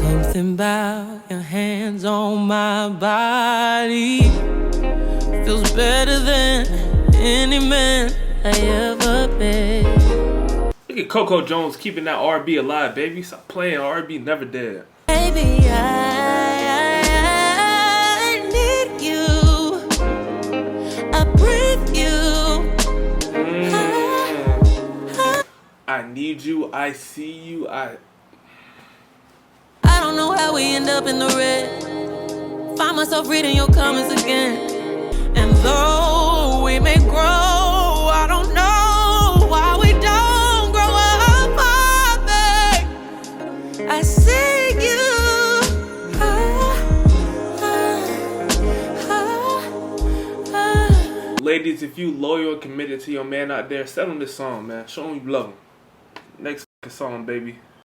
Something about your hands on my body feels better than any man I ever been. Look at Coco Jones keeping that R&B alive, baby. Stop playing. R&B never dead. Baby, I need you. I breathe you. I need you. I see you. I don't know how we end up in the red. Find myself reading your comments again. And though we may grow, I don't know why we don't grow apart, babe. I see you. Ladies, if you loyal and committed to your man out there, sell him this song, man. Show him you love him. Next song, baby.